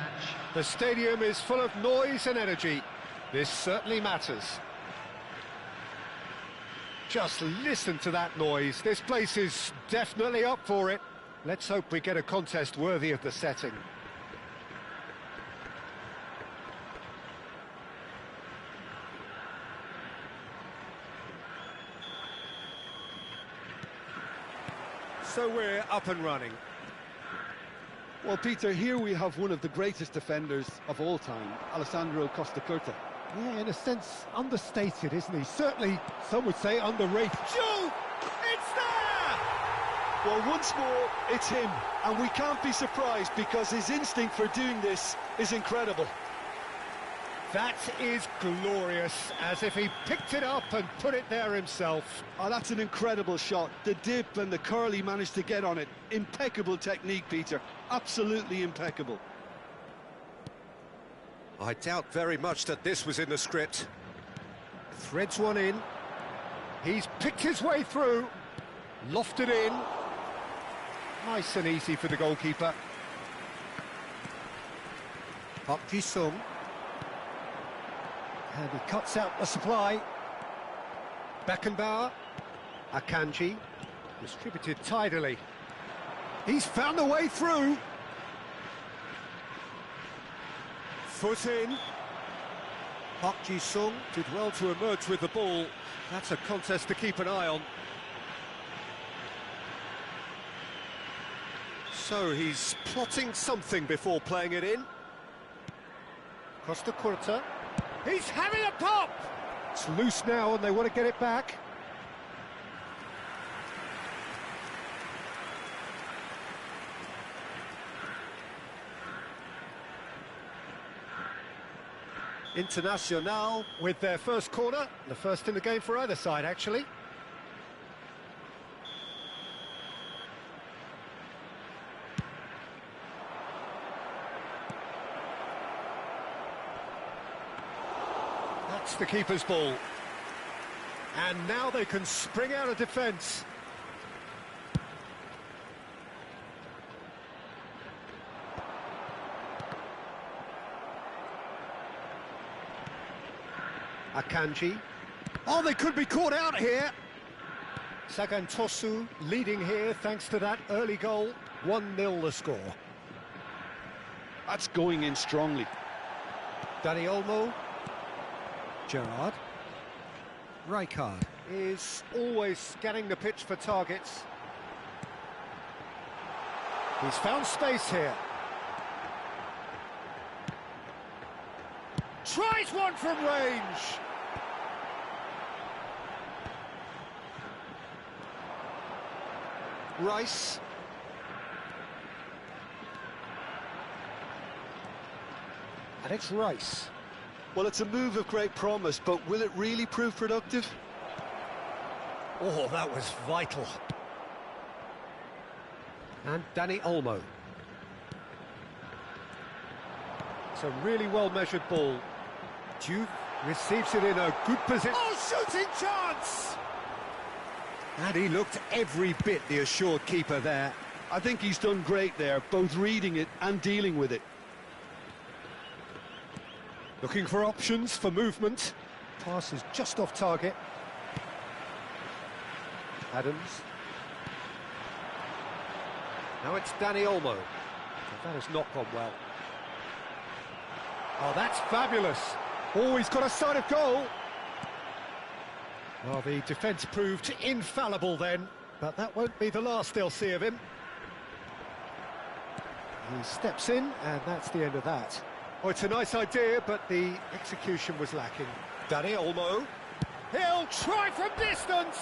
The stadium is full of noise and energy. This certainly matters. Just listen to that noise. This place is definitely up for it. Let's hope we get a contest worthy of the setting. So we're up and running. Well, Peter, here we have one of the greatest defenders of all time, Alessandro Costa Curta. Yeah, in a sense, understated, isn't he? Certainly, some would say underrated. Shoot! It's there! Well, once more, it's him. And we can't be surprised because his instinct for doing this is incredible. That is glorious, as if he picked it up and put it there himself. Oh, that's an incredible shot. The dip and the curl he managed to get on it. Impeccable technique, Peter. Absolutely impeccable. I doubt very much that this was in the script. Threads one in. He's picked his way through. Lofted in. Nice and easy for the goalkeeper. Park Ji-sung. And he cuts out the supply. Beckenbauer. Akanji. Distributed tidily. He's found a way through. Foot in. Park Ji-sung did well to emerge with the ball. That's a contest to keep an eye on. So he's plotting something before playing it in. Costa Curta. He's having a pop! It's loose now and they want to get it back. Internacional with their first corner, the first in the game for either side, actually. That's the keeper's ball. And now they can spring out of defence. Akanji. Oh, they could be caught out here. Sagantosu leading here thanks to that early goal. 1-0 the score. That's going in strongly. Dani Olmo. Gerrard. Rijkaard is always scanning the pitch for targets. He's found space here. Tries one from range. Rice. And it's Rice. Well, it's a move of great promise, but will it really prove productive? Oh, that was vital. And Dani Olmo. It's a really well-measured ball. Diouf Receives it in a good position. Oh, shooting chance! And he looked every bit the assured keeper there. I think he's done great there, both reading it and dealing with it. Looking for options for movement. Pass is just off target. Adams. Now it's Danny Olmo. That has not gone well. Oh, that's fabulous. Oh, he's got a sight of goal. Well, the defence proved infallible then, but that won't be the last they'll see of him. He steps in, and that's the end of that. Oh, it's a nice idea, but the execution was lacking. Danny Olmo. He'll try from distance.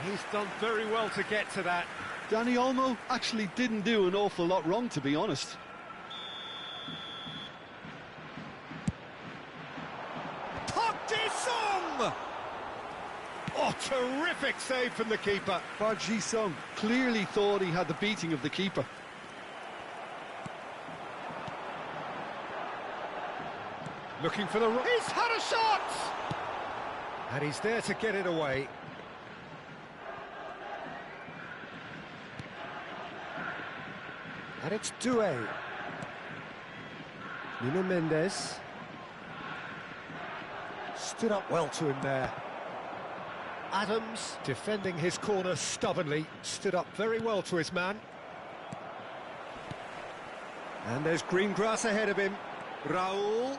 He's done very well to get to that. Danny Olmo actually didn't do an awful lot wrong, to be honest. Oh, terrific save from the keeper. Park Ji-sung clearly thought he had the beating of the keeper. Looking for the... He's had a shot! And he's there to get it away. And it's Doué. Nuno Mendes. Stood up well to him there. Adams, defending his corner stubbornly, stood up very well to his man. And there's green grass ahead of him. Raul.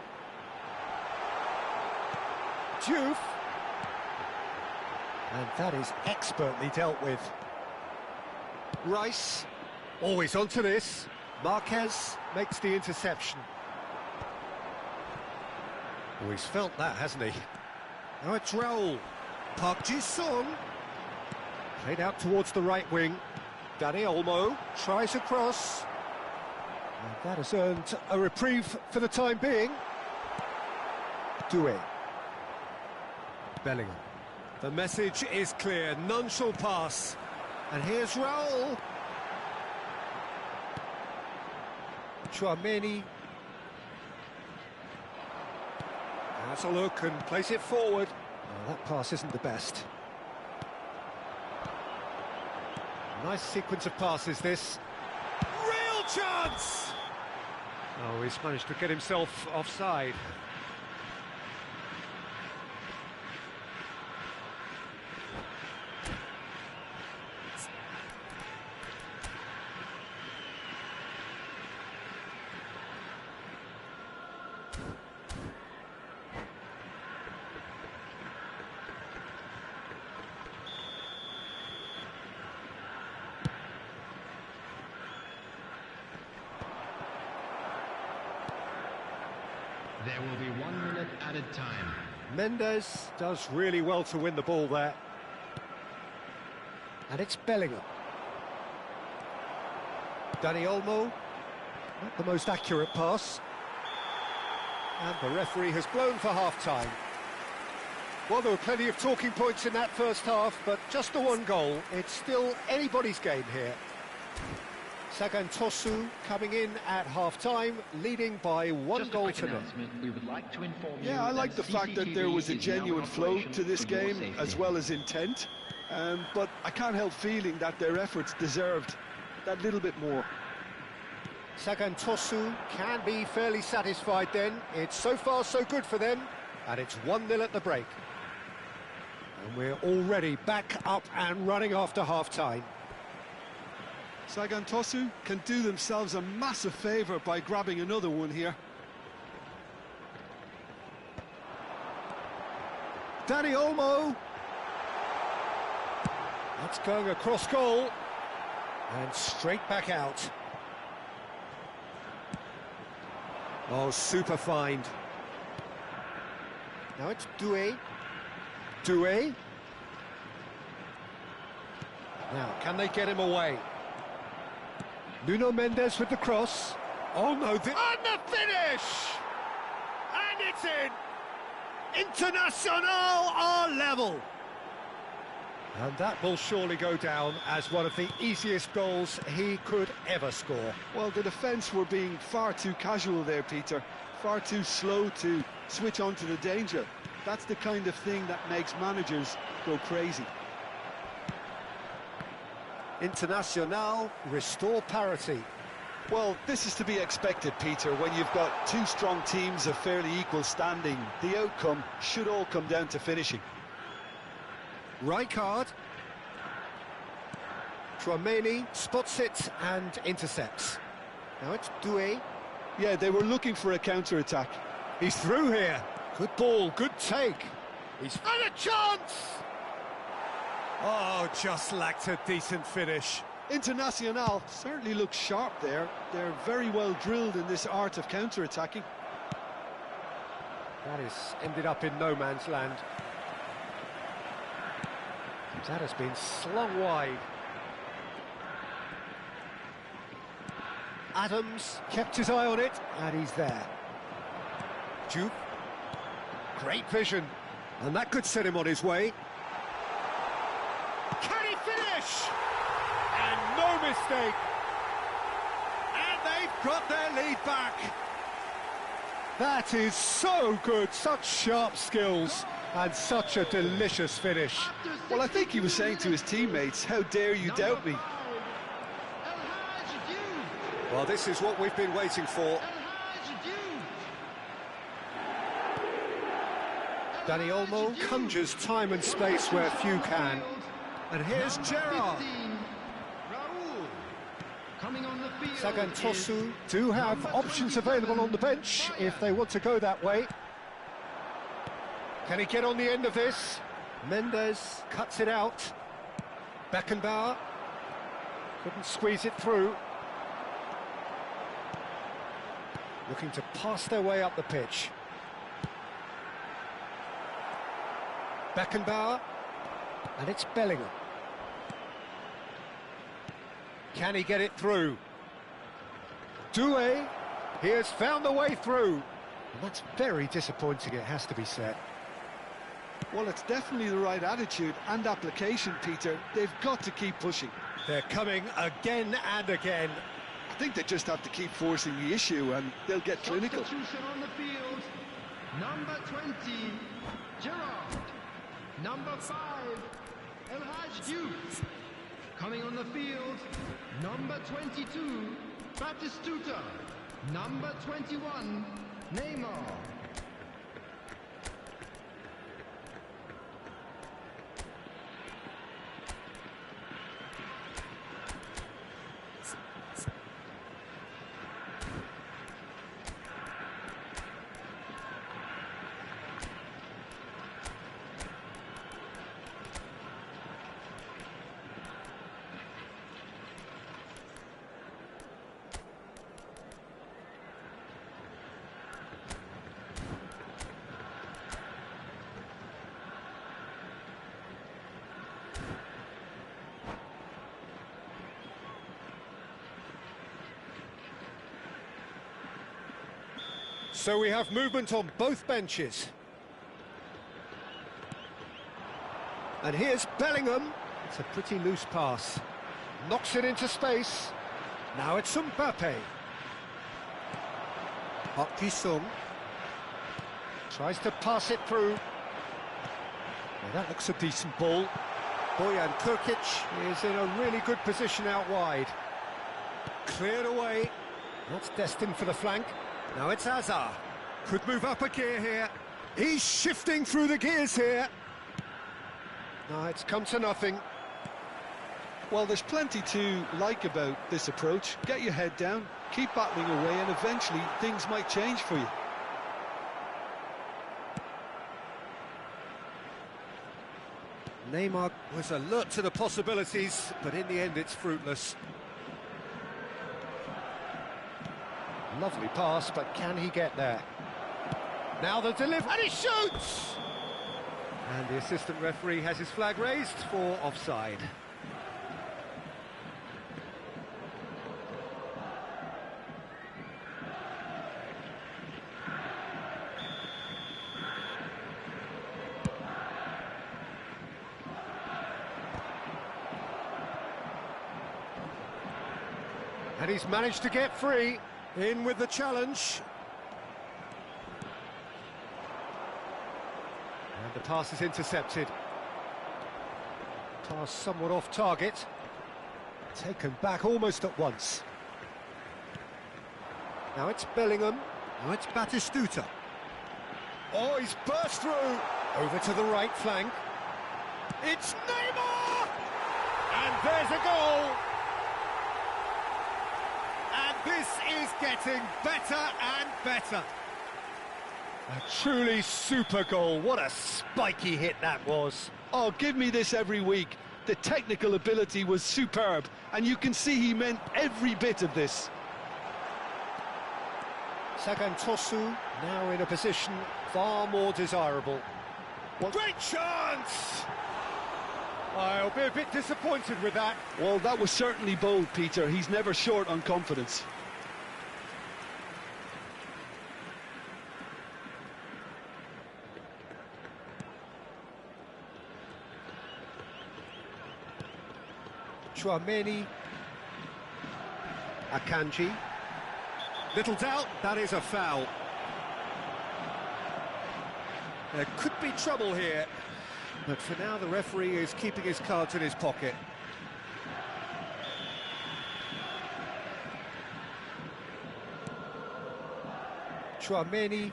Diouf. And that is expertly dealt with. Rice. Always onto this. Marquez makes the interception. Oh, he's felt that, hasn't he? Now it's Raul. Park Ji-sung. Played out towards the right wing. Danny Olmo tries across. And that has earned a reprieve for the time being. Doué. Bellingham. The message is clear, none shall pass. And here's Raul. Chouameni. Has a look and plays it forward. Oh, that pass isn't the best. Nice sequence of passes, this. Real chance! Oh, he's managed to get himself offside. There will be 1 minute added time. Mendes does really well to win the ball there. And it's Bellingham. Danny Olmo. Not the most accurate pass. And the referee has blown for half-time. Well, there were plenty of talking points in that first half, but just the one goal. It's still anybody's game here. Sagan Tosu coming in at half-time, leading by one goal to nil. Yeah, I like the fact that there was a genuine flow to this game, as well as intent. But I can't help feeling that their efforts deserved that little bit more. Sagan Tosu can be fairly satisfied then. It's so far so good for them, and it's 1-0 at the break. And we're already back up and running after half-time. Sagan Tosu can do themselves a massive favour by grabbing another one here. Danny Olmo. That's going across goal. And straight back out. Oh, super find. Now it's Doué. Doué. Now, can they get him away? Nuno Mendes with the cross. Oh no, and the finish! And it's in! Internacional are level! And that will surely go down as one of the easiest goals he could ever score. Well, the defence were being far too casual there, Peter. Far too slow to switch on to the danger. That's the kind of thing that makes managers go crazy. Internacional restore parity. Well, this is to be expected, Peter. When you've got two strong teams of fairly equal standing, the outcome should all come down to finishing. Rijkaard. Tchouameni spots it and intercepts. Now it's Doué. Yeah, they were looking for a counter-attack. He's through here. Good ball, good take. He's had a chance! Oh, just lacked a decent finish. Internacional certainly looks sharp there. They're very well drilled in this art of counter-attacking. That has ended up in no man's land. That has been slung wide. Adams kept his eye on it, and he's there. Duke. Great vision, and that could set him on his way. Can he finish? And no mistake. And they've got their lead back. That is so good, such sharp skills, and such a delicious finish. Well, I think he was saying to his teammates, how dare you doubt me? Well, this is what we've been waiting for. Dani Olmo conjures time and space where few can. And here's Gerrard. Sagantosu do have options available on the bench if they want to go that way. Can he get on the end of this? Mendes cuts it out. Beckenbauer couldn't squeeze it through. Looking to pass their way up the pitch. Beckenbauer, and it's Bellingham. Can he get it through? Doué, he has found the way through. And that's very disappointing, it has to be said. Well, it's definitely the right attitude and application, Peter. They've got to keep pushing. They're coming again and again. I think they just have to keep forcing the issue and they'll get clinical. Substitution on the field. Number 20, Gerrard. Number 5, El Hadj Diouf. Coming on the field, number 22, Batistuta. Number 21, Neymar. So we have movement on both benches. And here's Bellingham. It's a pretty loose pass. Knocks it into space. Now it's Mbappe. Park Ji-sung. Tries to pass it through. Well, that looks a decent ball. Bojan Krkic is in a really good position out wide. Cleared away. That's destined for the flank. Now it's Hazard. Could move up a gear here. He's shifting through the gears here. No, it's come to nothing. Well, there's plenty to like about this approach. Get your head down, keep battling away, and eventually things might change for you. Neymar was alert to the possibilities, but in the end it's fruitless. Lovely pass, but can he get there? Now the delivery, and he shoots! And the assistant referee has his flag raised for offside. And he's managed to get free. In with the challenge. The pass is intercepted. Pass somewhat off target. Taken back almost at once. Now it's Bellingham. Now it's Batistuta. Oh, he's burst through. Over to the right flank. It's Neymar! And there's a goal! And this is getting better and better. A truly super goal. What a spiky hit that was. Oh, give me this every week. The technical ability was superb, and you can see he meant every bit of this. Sagantosu now in a position far more desirable. Great chance! I'll be a bit disappointed with that. Well, that was certainly bold, Peter. He's never short on confidence. Chouameni. Akanji. Little doubt, that is a foul. There could be trouble here, but for now the referee is keeping his cards in his pocket. Chouameni.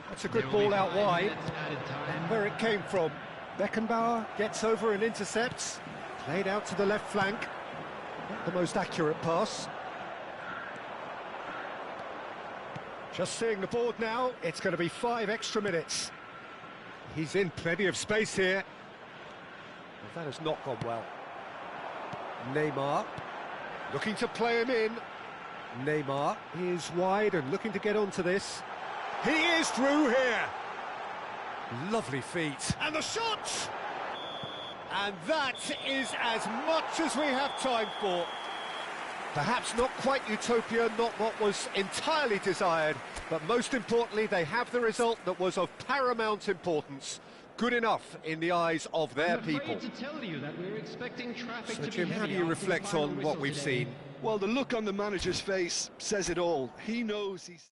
That's a good ball out wide. And where it came from. Beckenbauer gets over and intercepts. Played out to the left flank. Not the most accurate pass. Just seeing the board now, it's going to be 5 extra minutes. He's in plenty of space here. Well, that has not gone well. Neymar, looking to play him in. Neymar is wide and looking to get onto this. He is through here. Lovely feet. And the shot! And that is as much as we have time for. Perhaps not quite utopia, not what was entirely desired, but most importantly, they have the result that was of paramount importance. Good enough in the eyes of their people. To tell you that we're expecting traffic So, to Jim, be how do heavy you after reflect the final on what whistle we've today. seen? Well, the look on the manager's face says it all. He knows he's...